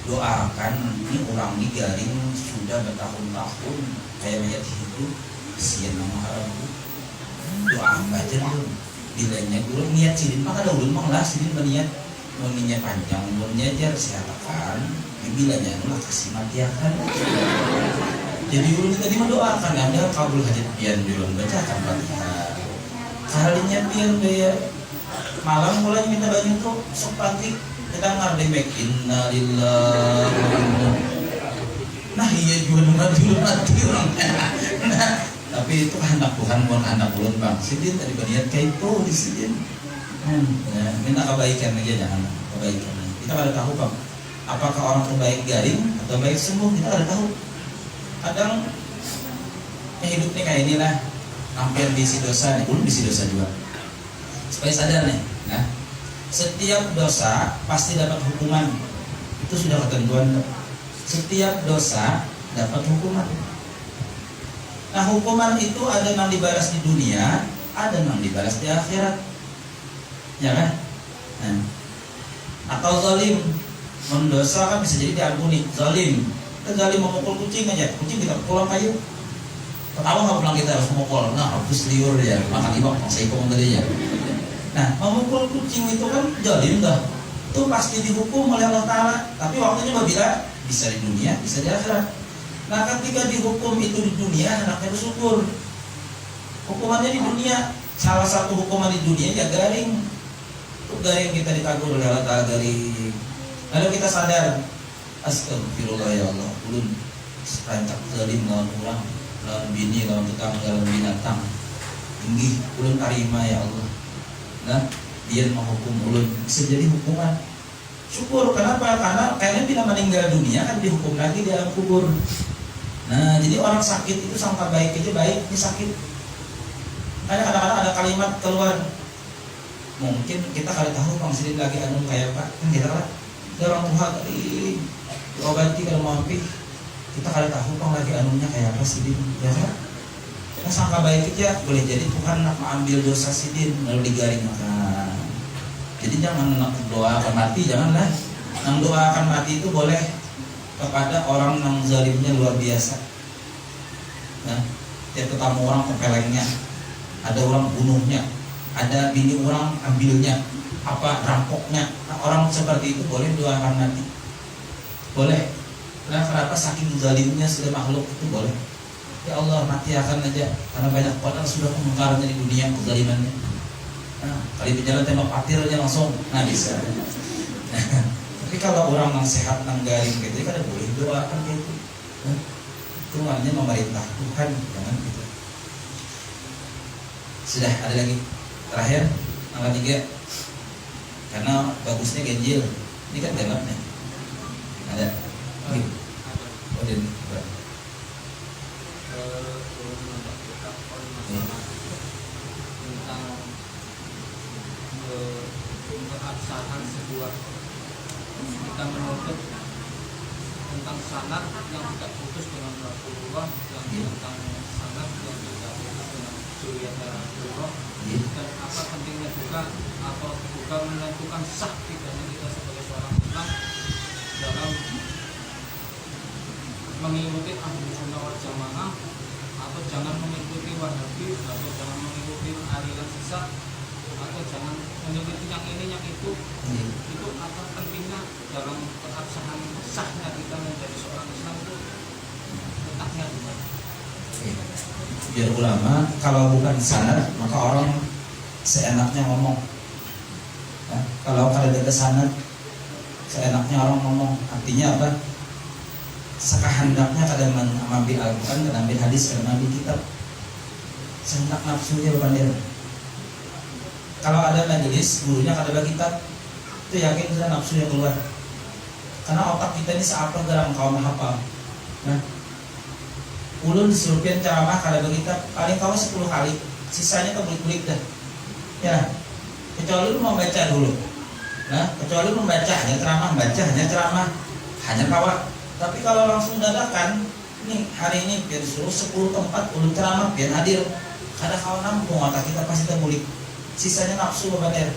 Doakan ini orang di Garing sudah bertahun-tahun kayak mayat itu, kesian nama Arab. Doa baca dulu. Bilangnya guru niat sidin maka ada ulun mah lah sidin berniat mau niat panjang umurnya aja kesehatan bilangnya nulah kasih matiakan. Jadi guru tadi mendoakan anda kabul hajat pian dulu bacakan Fatihah kalinya pian bayar malam mulai minta banyak tuh sok pagi kita ngardemek innalillahi. Nah iya juga mati orang. Nah tapi itu anak Tuhan bukan anak ulun bang. Sidin tadi berniat kayak itu di sidin. Ya, minta kebaikan aja jangan kebaikan. Kita kada tahu bang. Apakah orang itu baik garing atau baik sembuh kita kada tahu. Kadang hidupnya kayak inilah. Hampir bisi dosa nih, ulun bisi dosa juga. Supaya sadar nih. Nah, setiap dosa pasti dapat hukuman. Itu sudah ketentuan. Setiap dosa dapat hukuman. Nah hukuman itu ada yang dibalas di dunia, ada yang dibalas di akhirat, ya kan? Nah, atau zalim, mendosa kan bisa jadi diampuni. Zalim, kita zalim memukul kucing aja, kucing kita pulang kayu. Pertama nggak pulang kita harus memukul, nah harus liur ya, makan ibak, saya ikut tadi ya. Nah, memukul kucing itu kan jalim dah, itu pasti dihukum oleh Allah Taala. Tapi waktunya bila bisa di dunia, bisa di akhirat. Nah, ketika dihukum itu di dunia, hendaknya bersyukur. Hukumannya di dunia, salah satu hukuman di dunia ya garing. Itu garing kita ditagur oleh Allah Taala garing. Lalu kita sadar, astagfirullah ya Allah, ulun rancak zalim lawan orang, lawan bini, lawan tetangga, lawan binatang. Tinggi, ulun tarima ya Allah. Nah, dia menghukum ulun, bisa jadi hukuman. Syukur, kenapa? Karena kayaknya bila meninggal dunia kan dihukum lagi di alam kubur. Nah, jadi orang sakit itu sangka baik aja baik, ini sakit. Karena kadang-kadang ada kalimat keluar. Mungkin kita kalau tahu Bang Sidin lagi anu kayak Pak, kan kita kan ada orang tua tadi diobati kalau mampir. Kita kalau tahu Bang lagi anunya kayak apa Sidin, ya kan? Kita sangka baik aja, boleh jadi Tuhan nak mengambil dosa Sidin lalu digaring makan. Jadi jangan nak doakan mati, janganlah. Yang doakan mati itu boleh kepada orang yang zalimnya luar biasa. Nah, tiap ketemu orang kepelengnya, ada orang bunuhnya, ada bini orang ambilnya, apa rampoknya. Nah, orang seperti itu boleh doakan mati, boleh. Nah, kenapa saking zalimnya sudah makhluk itu boleh. Ya Allah, mati akan aja karena banyak orang sudah mengungkarnya di dunia kezalimannya. Nah, kali berjalan tembak patir aja langsung, nah bisa. Tapi kalau orang yang sehat, yang garing gitu, kan boleh doakan gitu. Nah, itu maknanya memerintah Tuhan, jangan gitu. Sudah ada lagi terakhir angka 3, karena bagusnya ganjil. Ini kan tembaknya ada. Oh, dan keabsahan sebuah, kita menuntut tentang sanad yang tidak putus dengan Rasulullah, yang tentang sanad yang tidak putus dengan Zuriyat Rasulullah, dan apa pentingnya juga atau juga menentukan sah tidaknya kita sebagai seorang Islam dalam mengikuti Ahlus Sunnah wal Jamaah, atau jangan mengikuti Wahabi, atau jangan mengikuti aliran sesat, atau jangan mengikuti yang ini yang itu. Itu apa pentingnya dalam keabsahan sahnya kita menjadi seorang Islam itu letaknya di mana? Biar ulama kalau bukan sanad maka orang seenaknya ngomong. Nah, kalau ada sanad seenaknya orang ngomong, artinya apa? Sekahendaknya kadang mengambil Al-Quran, kadang ambil hadis, kadang ambil kitab. Seenak nafsunya berbanding. Kalau ada majelis, gurunya kada bagi kitab, itu yakin sudah nafsu yang keluar. Karena otak kita ini seapa garang kau hafal. Nah, ulun disuruhkan ceramah kada bagi kitab, paling kau 10 kali, sisanya kebulik-bulik dah. Ya, kecuali lu membaca dulu. Nah, kecuali lu membaca, hanya ceramah, hanya kawat. Tapi kalau langsung dadakan, nih hari ini biar disuruh 10 tempat ulun ceramah, biar hadir. Kada kau nampung otak kita pasti terbulik. Sisanya nafsu bebadir.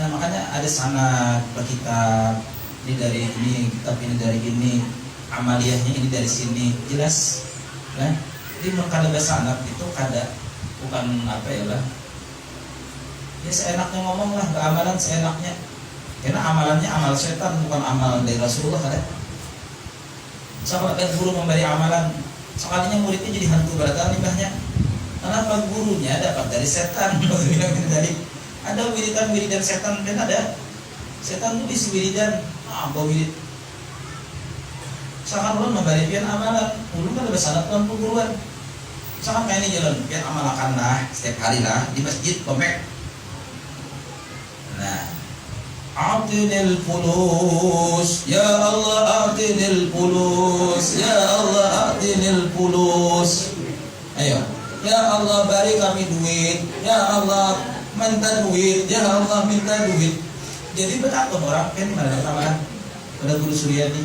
Nah, makanya ada sanad berkitab, ini dari ini, kitab ini dari ini, amaliyahnya ini dari sini, jelas. Nah, jadi kada sanad itu kada, bukan apa ya lah. Ya seenaknya ngomong lah, keamalan seenaknya. Karena amalannya amal setan, bukan amal dari Rasulullah kada. Sahabat dan guru memberi amalan, sekalinya muridnya jadi hantu berarti limbahnya. Kenapa gurunya dapat dari setan? Dari ada wiridan setan, dan ada setan itu isi wiridan. Apa wirid? Seakan ulun memberi pian amalan, ulun kan ada sanad tuan guruan. Seakan kayak ini jalan, pian amalakan lah setiap hari lah di masjid komplek. Nah, A'tinil fulus, ya Allah a'tinil fulus, ya Allah a'tinil fulus. Ayo, ya Allah beri kami duit, ya Allah minta duit, ya Allah minta duit. Jadi betapa orang kan mana ramalan pada Guru Suryadi.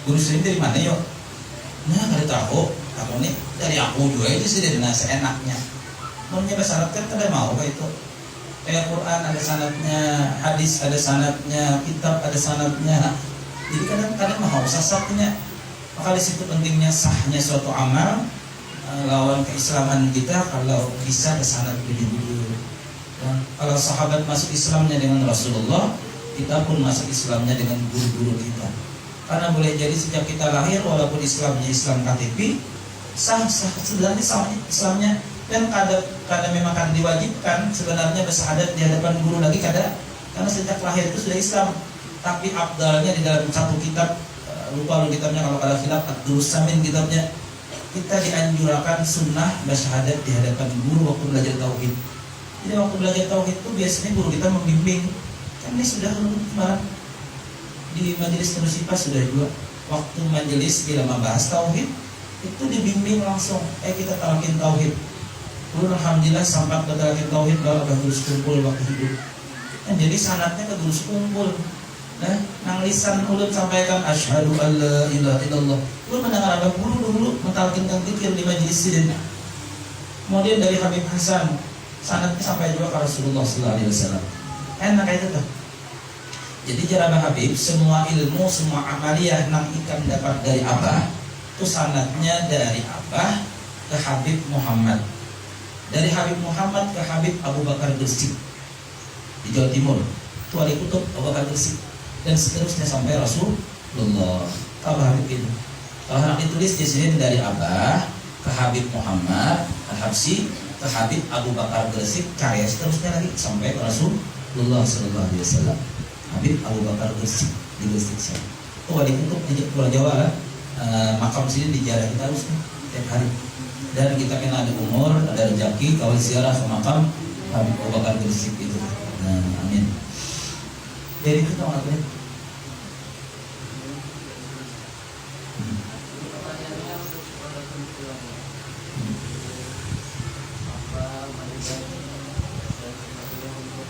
Guru Suryadi dari mana yuk? Nah kada tahu, kamu nih dari aku juga itu sih dari nasi enaknya. Mau nyebut syarat kan kada mau kayak itu. Kayak Quran ada sanadnya, hadis ada sanadnya, kitab ada sanadnya. Jadi kadang-kadang mau sasatnya. Maka di situ pentingnya sahnya suatu amal lawan keislaman kita kalau bisa bersanad lebih dulu. Kalau sahabat masuk Islamnya dengan Rasulullah, kita pun masuk Islamnya dengan guru-guru kita. Karena boleh jadi sejak kita lahir walaupun Islamnya Islam KTP, sah sebenarnya sama Islamnya, dan kada memang akan diwajibkan sebenarnya bersyahadat di hadapan guru lagi kada, karena sejak lahir itu sudah Islam. Tapi afdalnya di dalam satu kitab, lupa kitabnya kalau kada khilaf, Ad-Durus Samin kitabnya, kita dianjurkan sunnah bersyahadat di hadapan guru waktu belajar tauhid. Jadi waktu belajar tauhid itu biasanya guru kita membimbing. Kan ini sudah kemarin di majelis Nursipa sudah juga waktu majelis bila membahas tauhid itu dibimbing langsung. Kita talakin tauhid. Dulu alhamdulillah sampai talakin tauhid kalau guru kumpul waktu hidup. Dan jadi sanatnya ke guru kumpul. Nah, nang lisan ulut sampaikan asyhadu alla ilaha illallah. Lu mendengar abang guru dulu mentalkinkan zikir di majelis sidin. Kemudian dari Habib Hasan sanatnya sampai juga ke Rasulullah sallallahu alaihi wasallam. Enak itu tuh. Jadi jarabah Habib, semua ilmu, semua amaliyah nang ikan dapat dari Abah, itu sanatnya dari Abah ke Habib Muhammad. Dari Habib Muhammad ke Habib Abu Bakar Gresik di Jawa Timur. Itu wali kutub Abu Bakar Gresik. Dan seterusnya sampai Rasulullah. Tahu Habib itu. Kalau nak ditulis di sini dari Abah ke Habib Muhammad Al-Habsyi ke Habib Abu Bakar Gresik, karya seterusnya lagi sampai Rasulullah sallallahu alaihi wasallam. Habib Abu Bakar Gresik di Gresik sana. Itu wali kutub di Pulau Jawa. Makam sini dijarah kita harus tiap hari. Dan kita kena ada umur, ada rezeki, kawal ziarah ke makam Habib Abu Bakar Gresik itu. Nah, amin. Dari itu tahu apa ya? Pertanyaannya untuk sekolah kesimpulannya, apa manfaat dan sebagainya untuk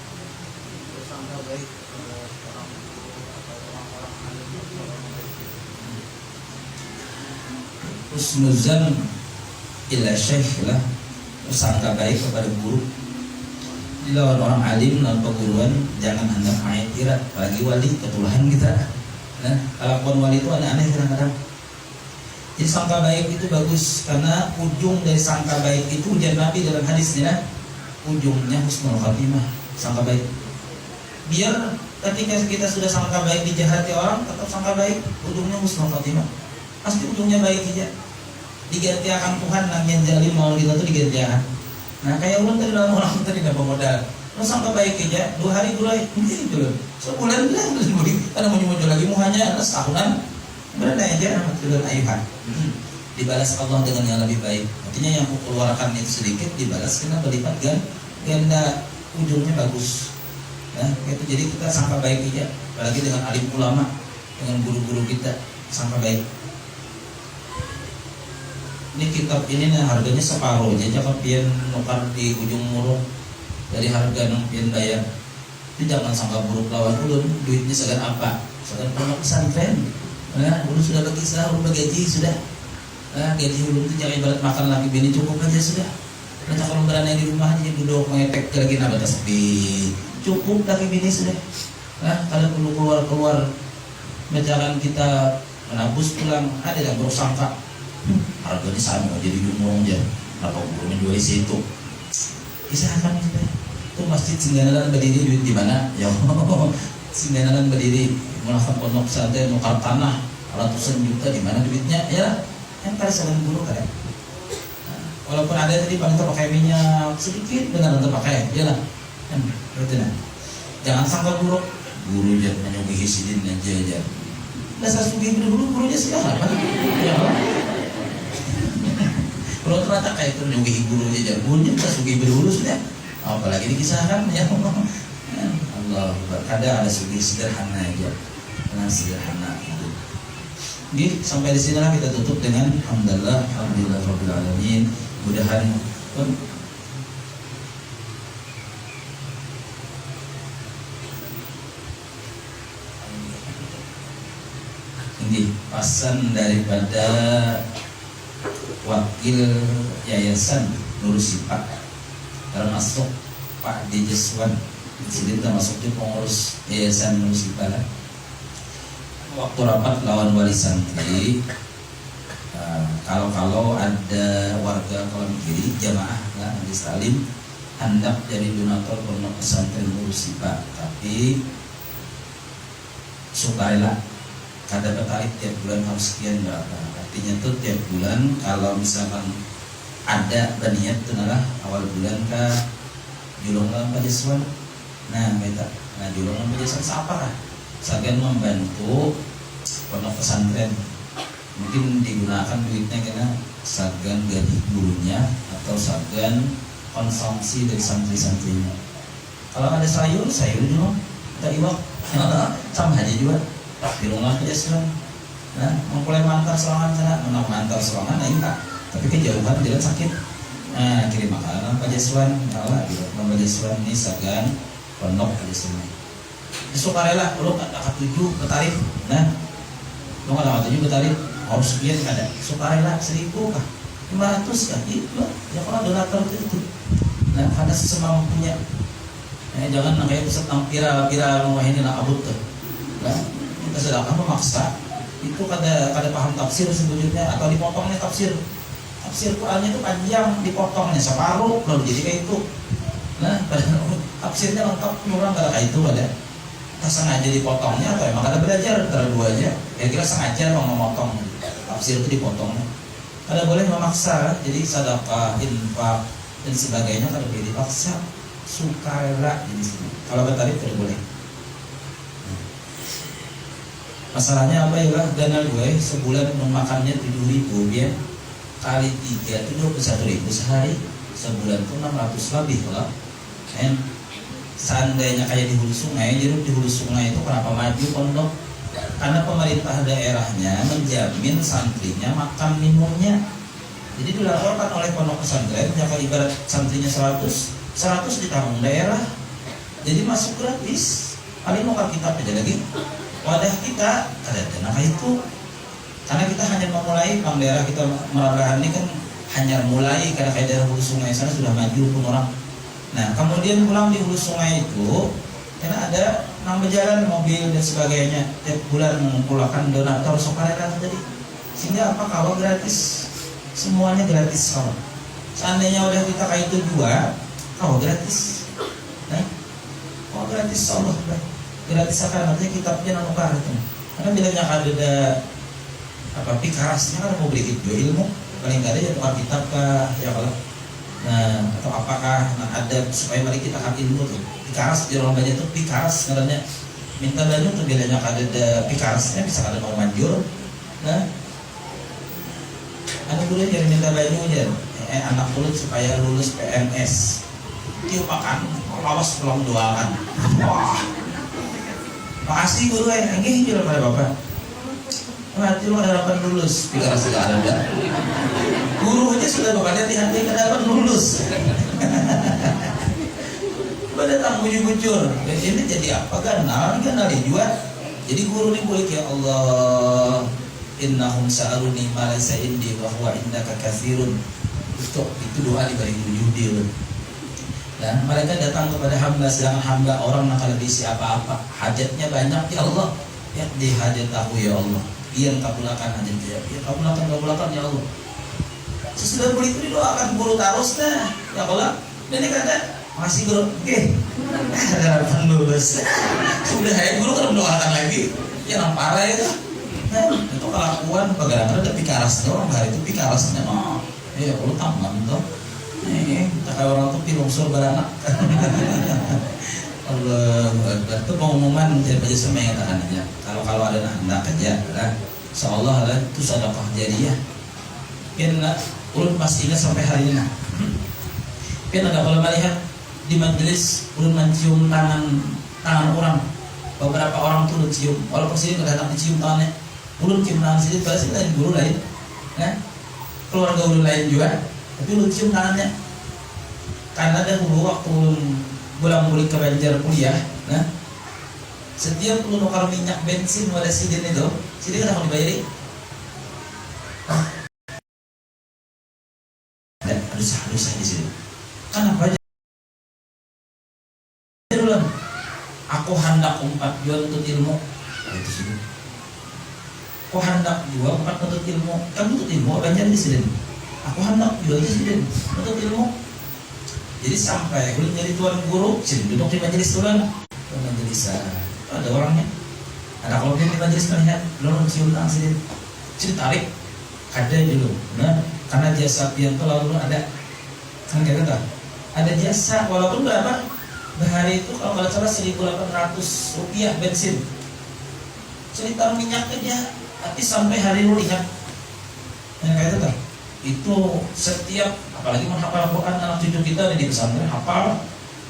bersangka baik kepada orang tua atau orang-orang alim atau orang baik? Husnuzan ila syekh lah, bersangka baik kepada guru. Lawan orang alim, lawan perguruan, jangan hendak main tirat, apalagi wali, ketulahan kita. Nah, kelakuan wali itu aneh-aneh kadang-kadang. Jadi sangka baik itu bagus, karena ujung dari sangka baik itu ujar Nabi dalam hadisnya, ujungnya husnul khatimah, sangka baik. Biar ketika kita sudah sangka baik dijahati orang, tetap sangka baik, ujungnya husnul khatimah. Pasti ujungnya baik aja. Diganti akan Tuhan, nang yang jalim mau kita tuh diganti akan. Nah, kayak ulun tadi dalam orang tadi dapat modal. Lo sangka baik aja, 2 hari mulai ini dulu. Sebulan bilang beli, karena mau muncul lagi muhanya setahunan. Berada aja amat dulu ayuhan. Dibalas Allah dengan yang lebih baik. Artinya yang aku keluarkan itu sedikit dibalas kena berlipat ganda, ujungnya bagus. Nah, itu jadi kita sangka baik aja, apalagi dengan alim ulama, dengan guru-guru kita sangka baik. Ini kitab ini nih harganya separuh aja, jangan pian nukar di ujung murung dari harga nang pian bayar. Itu jangan sangka buruk lawan ulun, duitnya segan apa? Segan pondok pesantren. Nah, ulun sudah bagi sahur, gaji sudah. Nah, gaji ulun itu jangan ibarat makan lagi bini cukup aja sudah. Nah, kalau berani di rumah aja duduk mengetek lagi nabata sepi. Cukup lagi bini sudah. Nah, kalau perlu keluar jangan kita menabus pulang, ada yang bersangka. Harganya sama jadi jumlah aja. Kenapa guru menjual situ? Bisa akan kita. Itu masjid Singganalan berdiri duit di mana? Ya, Singganalan berdiri melakukan pondok pesantren nukar tanah ratusan juta, di mana duitnya? Ya, yang pada saling guru kan. Nah, walaupun ada tadi paling terpakai minyak sedikit, benar untuk pakai, ya lah. Betul nah. Jangan sangka buruk. Guru jangan menyugihi sidin aja. Dasar sugih dulu gurunya sih apa? Ya. Kalau ternyata kayak itu menyugihi gurunya jagonya, kita sugih dulu sudah. Apalagi dikisahkan ya Allah. Kadang ada sugih sederhana aja, dengan sederhana itu. Jadi sampai di sinilah kita tutup dengan alhamdulillah rabbil alamin. Mudahan ini pesan daripada wakil yayasan Nursipa, termasuk Pak Dijeswan. Di sini termasuk di pengurus yayasan Nursipa. Waktu rapat lawan wali santri, kalau ada warga Kolam Kiri jamaah lah Majlis Taklim hendak jadi donatur pondok pesantren Nursipa, tapi sukarela kada bertarik tiap bulan harus sekian berapa. Artinya tuh tiap bulan kalau misalkan ada berniat itu adalah awal bulan kah julung dalam pajaswan. Nah beta, nah julung dalam pajaswan siapa kah? Sebagian membantu pondok pesantren, mungkin digunakan duitnya karena sebagian gaji gurunya atau sebagian konsumsi dari santri-santrinya. Kalau ada sayur juga kita iwak sama aja juga di rumah pajaswan. Nah mempulai mantar serangan sana, menang mantar serangan nah enggak, tapi kejauhan jalan sakit. Nah kirim makanan pajaswan, Allah di rumah pajaswan ini sebagian pondok pajaswan. Sukarela, lu ada ketujuh bertarif, nah lu ada ketujuh bertarif, harus sekian ada. Sukarela 1.000 kah, 500 kah, itu ya kalau donatur itu. Nah ada semampunya. Jangan kayak pusat kira rumah ini nak abut tuh. Nah kita sedangkan memaksa itu kada paham tafsir sebetulnya atau dipotongnya tafsir Qurannya itu panjang, dipotongnya separuh lalu jadi kayak itu. Nah tafsirnya lengkap orang kada kayak itu ada. Kita sengaja dipotongnya atau emang kada belajar antara dua aja. Kira-kira sengaja mau memotong tafsir itu dipotongnya. Kada boleh memaksa, jadi sedekah, infak dan sebagainya kada boleh dipaksa. Sukarela jenis ini. Kalau bertarif tidak boleh. Masalahnya apa ya? Dana gue sebulan memakannya 7.000 ya. Kali 3 itu 21.000 sehari. Sebulan itu 600 lebih lah. And seandainya kayak di hulu sungai, jadi di hulu sungai itu kenapa maju pondok? Karena pemerintah daerahnya menjamin santrinya makan minumnya. Jadi dilaporkan oleh pondok pesantren, ya kalau ibarat santrinya 100 ditanggung daerah, jadi masuk gratis. Paling mau kitab aja lagi. Wadah kita ada dana itu, karena kita hanya memulai, bank daerah kita Merabahan ini kan hanya mulai karena kayak daerah hulu sungai sana sudah maju pun orang. Nah kemudian pulang di hulu sungai itu, karena ada nambah jalan mobil dan sebagainya, tiap bulan mengumpulkan donatur sukarela tadi, sehingga apa kawah gratis, semuanya gratis kawah. Seandainya udah kita kayak itu 2 kawah gratis, nah kawah gratis Allah gratis akan artinya kitabnya nanukar itu. Karena bilangnya ada apa pikarasnya kan mau beli itu ilmu paling nggak ada ya tukar kitab kah ya kalau nah atau apakah nah, ada supaya mari kita kan ilmu tuh pikaras di orang banyak tuh pikaras katanya minta banyak tuh bilangnya ada pikarasnya bisa ada mau manjur. Nah anak dulu jadi minta banyak aja anak dulu supaya lulus PNS diupakan lawas pulang doakan. Wah makasih guru enggih jual pada bapak. Nanti lo ada dapat lulus, pikir sudah ada. Guru aja sudah bapaknya hati-hati dapat lulus. Pada datang bujur-bujur, ini jadi apa kan? Nah, juga. Jadi guru ini boleh ya Allah, innahum sa'aluni ma laysa indi wa huwa indaka katsirun. Itu doa diberi bujur dia. Dan mereka datang kepada hamba, sedangkan hamba orang nak lebih siapa-apa, hajatnya banyak ya Allah, ya di hajat aku ya Allah. Yang kabulakan hajatnya, ya kabulakan ya Allah. Sesudah beli itu didoakan guru terus nah, ya Allah. Dan ini kata masih guru, oke, ada harapan lulus. Sudah ya guru kan mendoakan lagi, ya parah itu. Nah, itu kelakuan bagaimana ada pikaras doang, hari itu pikarasnya, oh, ya Allah tamam tuh. Tak kayak orang tuh pilungsur beranak. Allah itu pengumuman jadi aja sama yang tahan aja. Kalau ada hendak aja, lah, insyaallah lah itu sedekah jariyah. Pian lah, ulun pasti ingat sampai hari ini. Pian ada kalau melihat di majelis ulun mencium tangan orang. Beberapa orang tuh cium, walaupun sini nggak datang dicium tangannya. Ulun cium tangan sini, pasti lain guru lain, ya. Keluarga ulun lain juga. Tapi lu cium tangannya. Karena ada dulu waktu bulan-bulan ke Banjar kuliah, nah setiap lu nukar minyak bensin pada sidin itu, sidin kan mau dibayari. Dan dosa di sini. Kenapa aja? Aku hendak 4 jual untuk ilmu. Itu sih. Aku hendak juga bukan menuntut ilmu, kan menuntut ilmu banyak di sini. Aku hendak juga di sini menuntut ilmu. Jadi sampai kulit jadi tuan guru, sini duduk di majelis tuan, majelis ada orangnya. Ada kalau di majelis melihat, belum cium sini, sini tarik, ada dulu. Nah, karena jasa pian itu lalu ada, kan kata ada jasa walaupun berapa? Bahari itu kalau nggak salah 1.800 rupiah bensin. Cerita minyak aja, tapi sampai hari lu ingat. Yang kayak itu kan? Itu setiap, apalagi menghafal Quran anak cucu kita di pesantren hafal,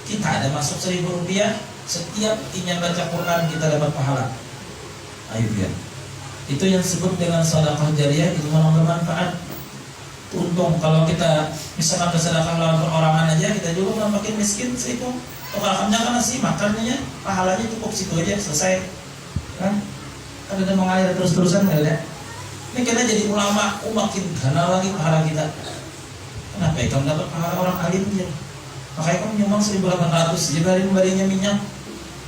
kita ada masuk 1.000 rupiah. Setiap ingin baca Quran kita dapat pahala. Ayo ya. Itu yang disebut dengan sedekah jariyah, itu memang bermanfaat. Untung kalau kita misalkan bersedekah lawan perorangan aja, kita juga nggak makin miskin itu. Tokakannya kan nasi makannya, pahalanya cukup situ aja selesai. Kan? Kan udah mengalir terus-terusan nggak ada. Ini kita jadi ulama, makin gana lagi pahala kita. Kenapa ya? Kamu dapat pahala orang alim aja. Makanya kamu nyumbang 1.800 dibanding minyak.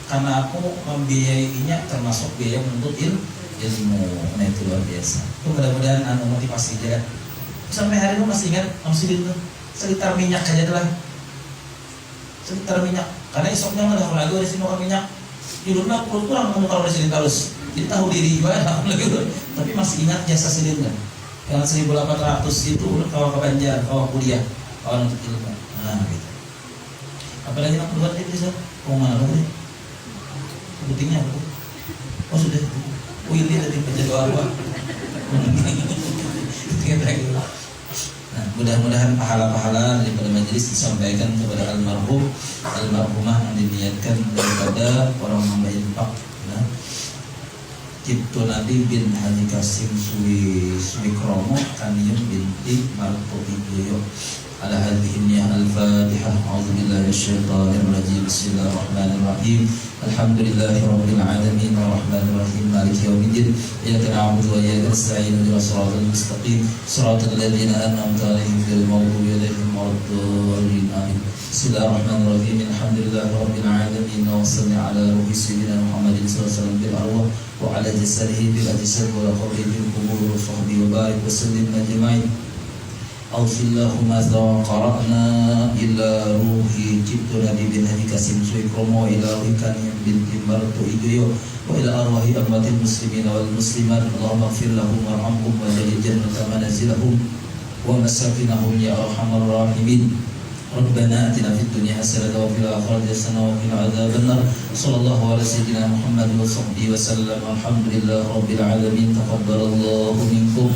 Karena aku membiayainya termasuk biaya menuntut ilmu. Nah itu luar biasa. Itu mudah-mudahan motivasi aja. Sampai hari ini masih ingat masih itu sekitar minyak aja lah. Sekitar minyak. Karena esoknya nggak ada lagi di sini makan minyak. Hidupnya kurang kamu kalau di sini terus. Jadi tahu diri juga lagi. Tapi masih ingat jasa sendiri kan. Yang 1.800 itu kawah ke Banjar, kawah kuliah, kawah untuk ilmu. Nah gitu. Apalagi nak buat itu sih? Oh mana lagi? Buktinya apa? Oh sudah. Oh ini tadi penjadi apa? Nah, mudah-mudahan pahala-pahala daripada majelis disampaikan kepada almarhumah yang diniatkan daripada orang hamba infak. Nah, Cipto Nabi bin Haji Kasim Suwi Kromo Kaniyum binti Marto Ibuyo. Ala hadhihi niyyah al-Fatihah. A'udzubillahi minasyaitonir rajim. Bismillahirrahmanirrahim. Alhamdulillahi rabbil alamin arrahmanir rahim maliki yaumiddin. Iyyaka na'budu wa iyyaka nasta'in ihdinas siratal mustaqim siratal ladzina an'amta 'alaihim ghairil maghdubi 'alaihim waladdallin. Amin. Bismillahirrahmanirrahim. Alhamdulillahi rabbil alamin wa salli ala ruhi sayyidina Muhammadin sallallahu alaihi wasallam bil arwah wa ala jasadihi bil ajsad wa qabrihi bil qubur wa sahbihi wa barik wa sallim ajma'in. Allahumma qara'na ila ruhi Cipto Nabi bin Haji Kasim Suwi Kromo ila ruhi Kaniyum binti Marto Ibuyo wa ila arwahi ammatil muslimin wal muslimat. Allahumma gfir lahum warhamhum wa jali jannata manazilahum wa masakinahum ya arhamar rahimin. Rabbana atina fid dunya hasanatan wa fil akhirati hasanatan wa qina adzabannar. Sallallahu ala sayyidina Muhammad wa sahbihi wa sallam. Alhamdulillahi rabbil alamin. Taqabbalallahu minkum.